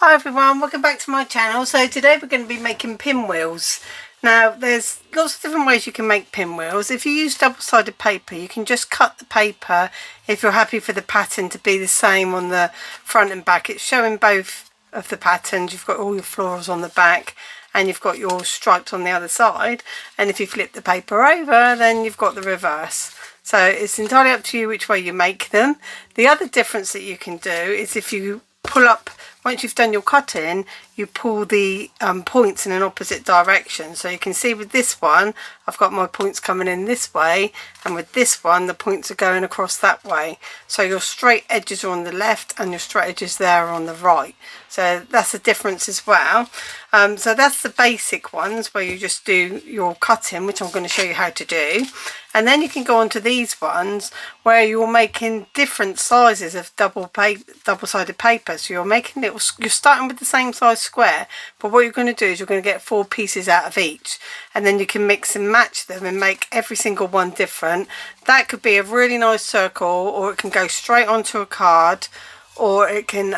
Hi everyone, welcome back to my channel. So today we're going to be making pinwheels. Now there's lots of different ways you can make pinwheels. If you use double-sided paper, you can just cut the paper if you're happy for the pattern to be the same on the front and back. It's showing both of the patterns. You've got all your florals on the back and you've got your stripes on the other side, and if you flip the paper over then you've got the reverse. So it's entirely up to you which way you make them. The other difference that you can do is if you pull up, once you've done your cutting, you pull the points in an opposite direction. So you can see with this one, I've got my points coming in this way, and with this one, the points are going across that way. So your straight edges are on the left and your straight edges there are on the right. So that's a difference as well. So that's the basic ones where you just do your cutting, which I'm going to show you how to do. And then you can go on to these ones where you're making different sizes of double-sided paper. So you're making little, you're starting with the same size square, but what you're going to do is you're going to get 4 pieces out of each, and then you can mix and match them and make every single one different. That could be a really nice circle, or it can go straight onto a card, or it can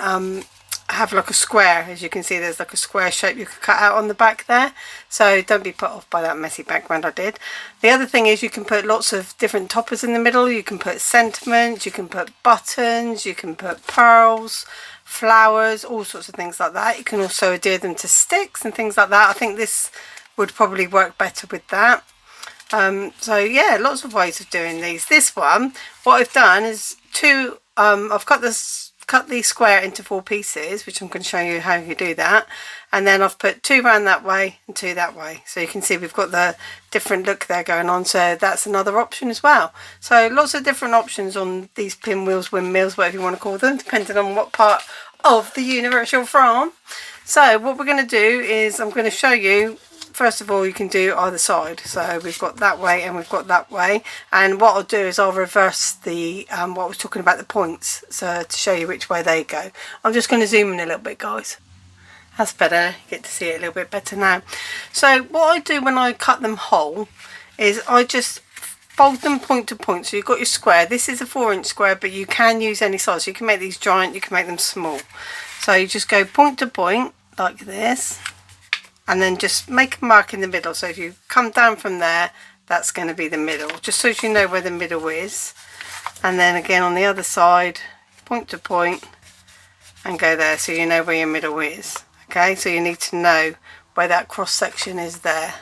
have like a square. As you can see, there's like a square shape you could cut out on the back there, so don't be put off by that messy background I did. The other thing is you can put lots of different toppers in the middle. You can put sentiments, you can put buttons, you can put pearls, flowers, all sorts of things like that. You can also adhere them to sticks and things like that. I think this would probably work better with that. So yeah, lots of ways of doing these. This one, what I've done is I've cut the square into 4 pieces, which I'm going to show you how you do that, and then I've put 2 round that way and 2 that way, so you can see we've got the different look there going on. So that's another option as well. So lots of different options on these pinwheels, windmills, whatever you want to call them, depending on what part of the universe you're from. So what we're going to do is I'm going to show you. First of all, you can do either side. So we've got that way and we've got that way, and what I'll do is I'll reverse the what I was talking about, the points, so to show you which way they go. I'm just going to zoom in a little bit, guys. That's better. You get to see it a little bit better now. So what I do when I cut them whole is I just fold them point to point. So you've got your square. This is a 4-inch square, but you can use any size. So you can make these giant, you can make them small. So you just go point to point like this, and then just make a mark in the middle. So if you come down from there, that's going to be the middle, just so you know where the middle is. And then again on the other side, point to point and go there, so you know where your middle is. Okay, so you need to know where that cross section is there.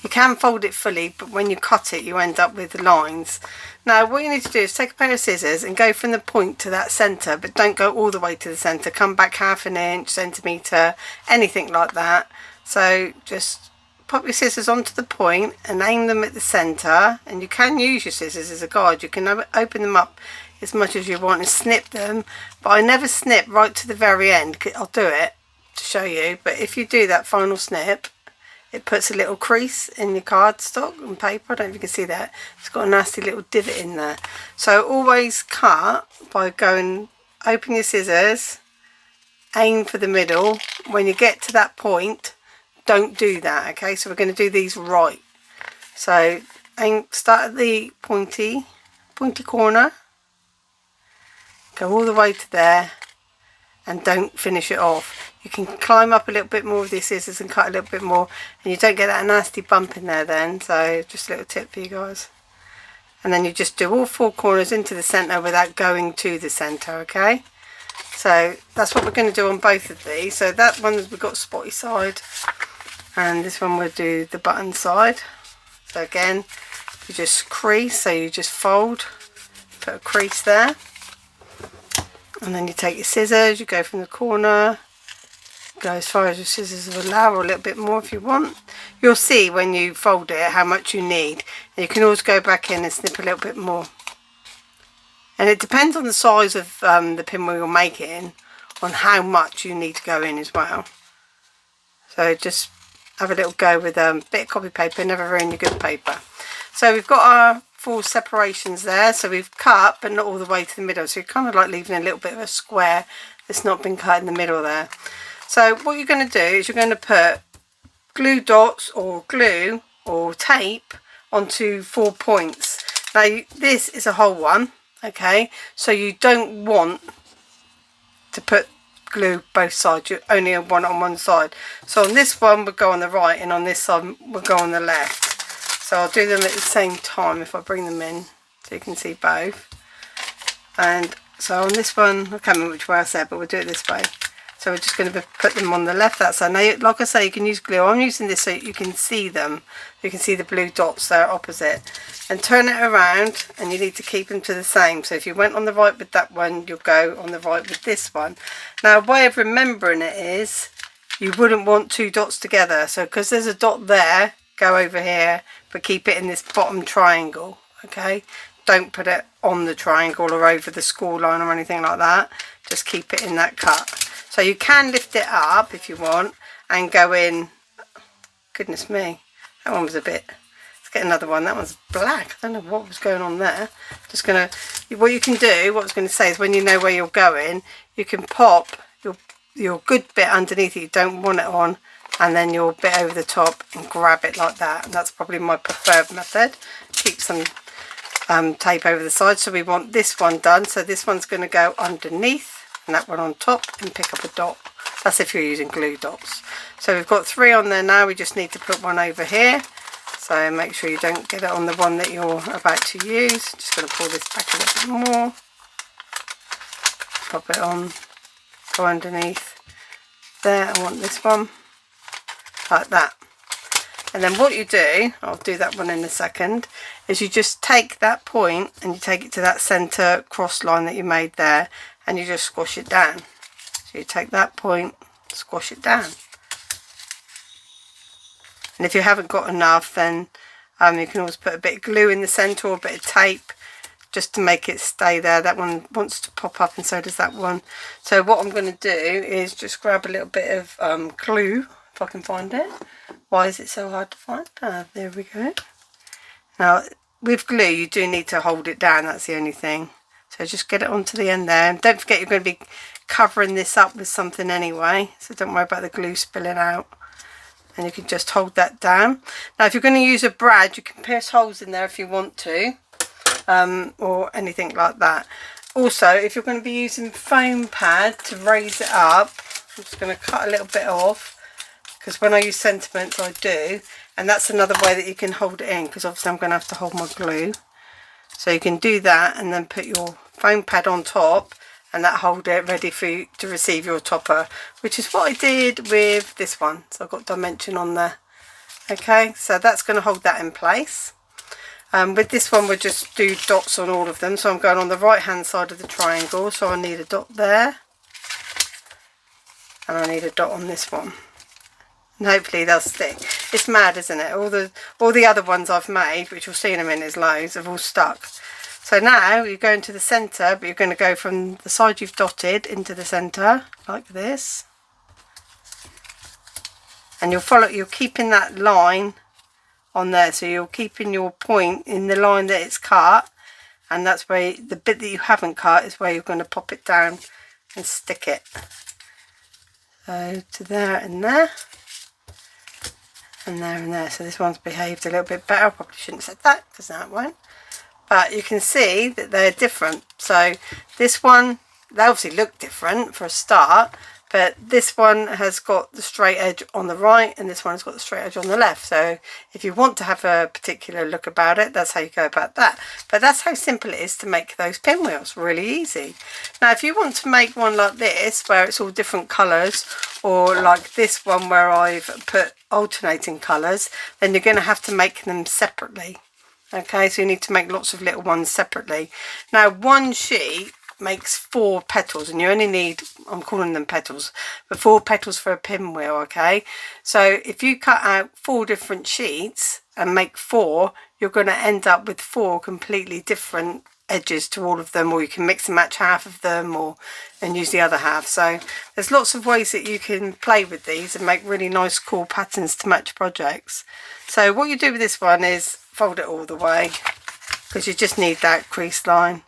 You can fold it fully, but when you cut it you end up with lines. Now what you need to do is take a pair of scissors and go from the point to that centre, but don't go all the way to the centre. Come back half an inch, centimetre, anything like that. So just pop your scissors onto the point and aim them at the centre, and you can use your scissors as a guide. You can open them up as much as you want and snip them, but I never snip right to the very end. I'll do it to show you, but if you do that final snip, it puts a little crease in your cardstock and paper. I don't know if you can see that. It's got a nasty little divot in there. So always cut by going, open your scissors, aim for the middle. When you get to that point, don't do that. Okay, so we're going to do these right. So start at the pointy corner, go all the way to there, and don't finish it off. You can climb up a little bit more with your scissors and cut a little bit more, and you don't get that nasty bump in there then. So just a little tip for you guys. And then you just do all 4 corners into the centre without going to the centre. Okay, so that's what we're going to do on both of these. So that one we've got spotty side, and this one we'll do the button side. So again, you just crease, so you just fold, put a crease there, and then you take your scissors, you go from the corner, go as far as your scissors will allow, or a little bit more if you want. You'll see when you fold it how much you need, and you can always go back in and snip a little bit more. And it depends on the size of the pinwheel you're making on how much you need to go in as well. So just have a little go with a bit of copy paper, never ruin your good paper. So we've got our 4 separations there, so we've cut but not all the way to the middle, so you're kind of like leaving a little bit of a square that's not been cut in the middle there. So what you're going to do is you're going to put glue dots or glue or tape onto 4 points. Now this is a whole one, okay, so you don't want to put glue both sides. You only want it on one side. So on this one we'll go on the right, and on this side we'll go on the left. So I'll do them at the same time if I bring them in so you can see both. And so on this one, I can't remember which way I said, but we'll do it this way. So we're just going to put them on the left, that side. Now, like I say, you can use glue. I'm using this so you can see them. You can see the blue dots there opposite. And turn it around, and you need to keep them to the same. So if you went on the right with that one, you'll go on the right with this one. Now, a way of remembering it is, you wouldn't want two dots together. So because there's a dot there, go over here, but keep it in this bottom triangle, okay? Don't put it on the triangle or over the score line or anything like that. Just keep it in that cut. So you can lift it up if you want and go in. Goodness me, that one was a bit. Let's get another one. That one's black. I don't know what was going on there. Just gonna. What you can do, what I was going to say is, when you know where you're going, you can pop your good bit underneath it. You don't want it on, and then your bit over the top and grab it like that. And that's probably my preferred method. Keep some tape over the side. So we want this one done. So this one's going to go underneath, and that one on top, and pick up a dot. That's if you're using glue dots. So we've got 3 on there now. We just need to put one over here. So make sure you don't get it on the one that you're about to use. Just going to pull this back a little bit more. Pop it on. Go underneath. There, I want this one. Like that. And then what you do, I'll do that one in a second, is you just take that point and you take it to that centre cross line that you made there, and you just squash it down. So you take that point, squash it down. And if you haven't got enough, then you can always put a bit of glue in the centre or a bit of tape just to make it stay there. That one wants to pop up, and so does that one. So what I'm going to do is just grab a little bit of glue, if I can find it. Why is it so hard to find? There we go. Now, with glue, you do need to hold it down. That's the only thing. So just get it onto the end there. And don't forget, you're going to be covering this up with something anyway. So don't worry about the glue spilling out. And you can just hold that down. Now, if you're going to use a brad, you can pierce holes in there if you want to. Or anything like that. Also, if you're going to be using foam pad to raise it up, I'm just going to cut a little bit off. Because when I use sentiments, I do. And that's another way that you can hold it in, because obviously I'm going to have to hold my glue. So you can do that and then put your foam pad on top, and that hold it ready for you to receive your topper, which is what I did with this one. So I've got dimension on there. Okay, so that's going to hold that in place. With this one, we'll just do dots on all of them. So I'm going on the right hand side of the triangle. So I need a dot there. And I need a dot on this one. And hopefully they'll stick. It's mad, isn't it? All the other ones I've made, which you'll see in a minute, is loads, have all stuck. So now you're going to the centre, but you're going to go from the side you've dotted into the centre, like this. And you're keeping that line on there, so you're keeping your point in the line that it's cut, and that's where the bit that you haven't cut is where you're going to pop it down and stick it. So to there and there. And there and there. So this one's behaved a little bit better. I probably shouldn't have said that, because now it won't. But you can see that they're different. So this one, they obviously look different for a start, but this one has got the straight edge on the right, and this one has got the straight edge on the left. So if you want to have a particular look about it, that's how you go about that. But that's how simple it is to make those pinwheels. Really easy. Now, if you want to make one like this, where it's all different colours, or like this one where I've put alternating colours, then you're going to have to make them separately. Okay, so you need to make lots of little ones separately. Now, one sheet makes 4 petals, and you only need, I'm calling them petals, but 4 petals for a pinwheel. Okay, so if you cut out 4 different sheets and make 4, you're going to end up with 4 completely different edges to all of them, or you can mix and match half of them and use the other half. So there's lots of ways that you can play with these and make really nice cool patterns to match projects. So what you do with this one is fold it all the way, because you just need that crease line.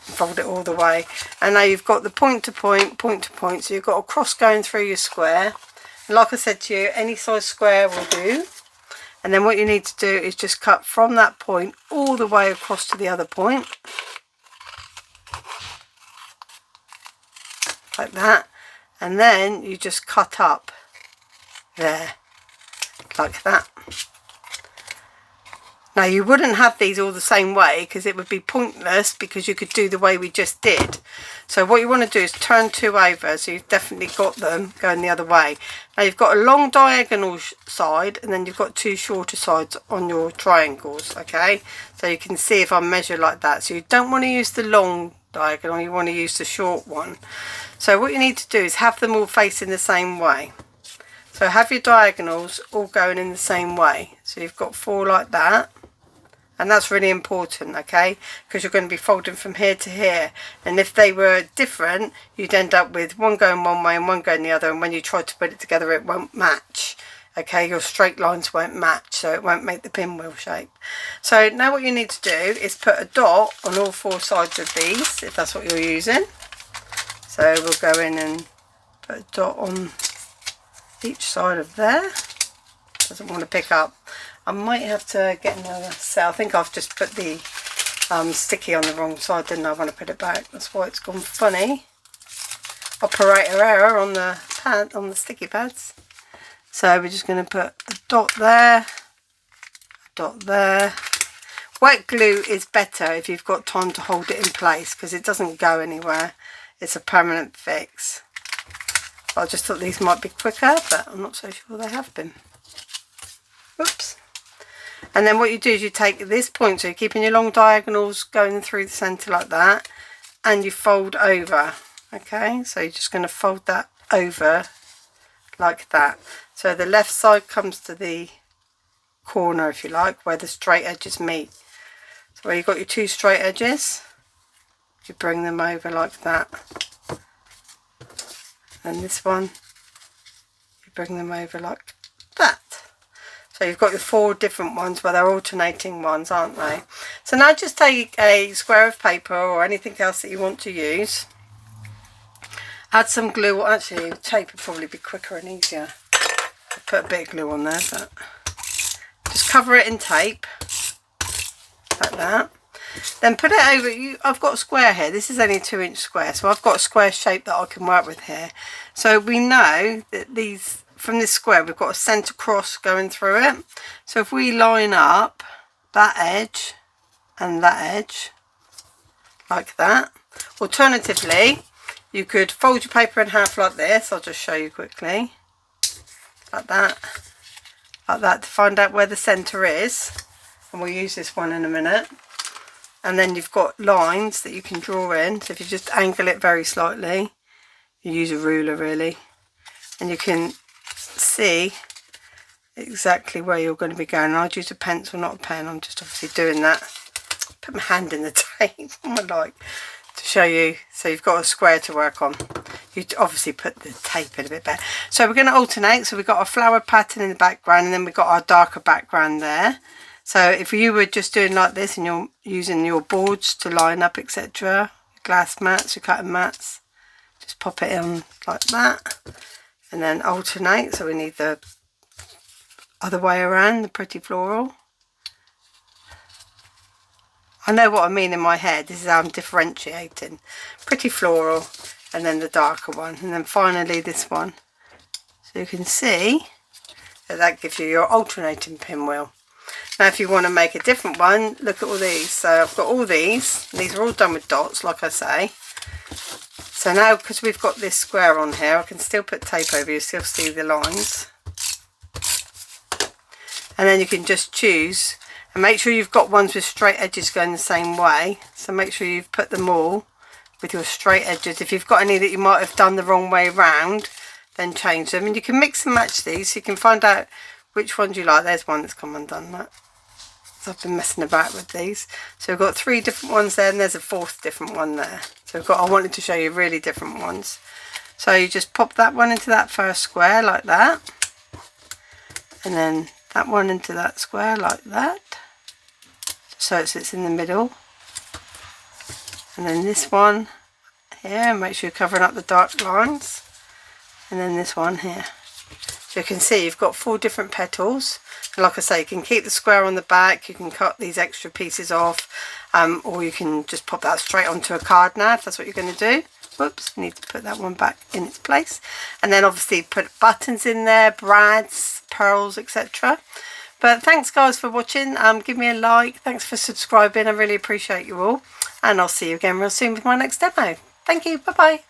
Fold it all the way, and now you've got the point to point, so you've got a cross going through your square. And like I said to you, any size square will do. And then what you need to do is just cut from that point all the way across to the other point. like that, and then you just cut up there like that. Now you wouldn't have these all the same way because it would be pointless, because you could do the way we just did. So what you want to do is turn 2 over, so you've definitely got them going the other way. Now you've got a long diagonal side, and then you've got 2 shorter sides on your triangles, okay? So you can see if I measure like that. So you don't want to use the long diagonal, you want to use the short one. So what you need to do is have them all facing the same way. So have your diagonals all going in the same way. So you've got 4 like that. And that's really important, okay, because you're going to be folding from here to here, and if they were different, you'd end up with one going one way and one going the other, and when you try to put it together it won't match, okay, your straight lines won't match, so it won't make the pinwheel shape. So now what you need to do is put a dot on all 4 sides of these, if that's what you're using. So we'll go in and put a dot on each side of there. Doesn't want to pick up. I might have to get another set. I think I've just put the sticky on the wrong side, didn't I, when I put it back? That's why it's gone funny. Operator error on the pad, on the sticky pads. So we're just going to put a dot there, a dot there. Wet glue is better if you've got time to hold it in place, because it doesn't go anywhere. It's a permanent fix. I just thought these might be quicker, but I'm not so sure they have been. Oops. And then what you do is you take this point, so you're keeping your long diagonals going through the centre like that, and you fold over, okay? So you're just going to fold that over like that. So the left side comes to the corner, if you like, where the straight edges meet. So where you've got your 2 straight edges, you bring them over like that. And this one, you bring them over like that. So you've got your 4 different ones where they're alternating ones, aren't they? So now just take a square of paper or anything else that you want to use. Add some glue. Actually, tape would probably be quicker and easier. I'll put a bit of glue on there, but just cover it in tape like that. Then put it over. I've got a square here. This is only a 2-inch square, so I've got a square shape that I can work with here. So we know that these, from this square, we've got a centre cross going through it. So if we line up that edge and that edge like that. Alternatively, you could fold your paper in half like this. I'll just show you quickly. Like that. Like that, to find out where the centre is. And we'll use this one in a minute. And then you've got lines that you can draw in. So if you just angle it very slightly, you use a ruler really, and you can see exactly where you're going to be going. I'd use a pencil, not a pen. I'm just obviously doing that. Put my hand in the tape, I like to show you. So you've got a square to work on. You obviously put the tape in a bit better. So we're going to alternate. So we've got a flower pattern in the background, and then we've got our darker background there. So if you were just doing like this and you're using your boards to line up, etc., glass mats, your cutting mats, just pop it in like that and then alternate. So we need the other way around, the pretty floral. I know what I mean in my head. This is how I'm differentiating. Pretty floral and then the darker one, and then finally this one. So you can see that that gives you your alternating pinwheel. Now if you want to make a different one, look at all these. So I've got all these. These are all done with dots, like I say. So now, because we've got this square on here, I can still put tape over. You still see the lines. And then you can just choose. And make sure you've got ones with straight edges going the same way. So make sure you've put them all with your straight edges. If you've got any that you might have done the wrong way round, then change them. And you can mix and match these. So you can find out which ones you like. There's one that's come undone. That. So I've been messing about with these. So we've got 3 different ones there, and there's a 4th different one there. So we've got, I wanted to show you really different ones. So you just pop that one into that first square like that. And then that one into that square like that. So it sits in the middle. And then this one here, make sure you're covering up the dark lines. And then this one here. So you can see you've got 4 different petals. And like I say, you can keep the square on the back, you can cut these extra pieces off, or you can just pop that straight onto a card now if that's what you're going to do. Whoops, need to put that one back in its place. And then obviously put buttons in there, brads, pearls, etc. But thanks guys for watching. Give me a like. Thanks for subscribing. I really appreciate you all. And I'll see you again real soon with my next demo. Thank you. Bye bye.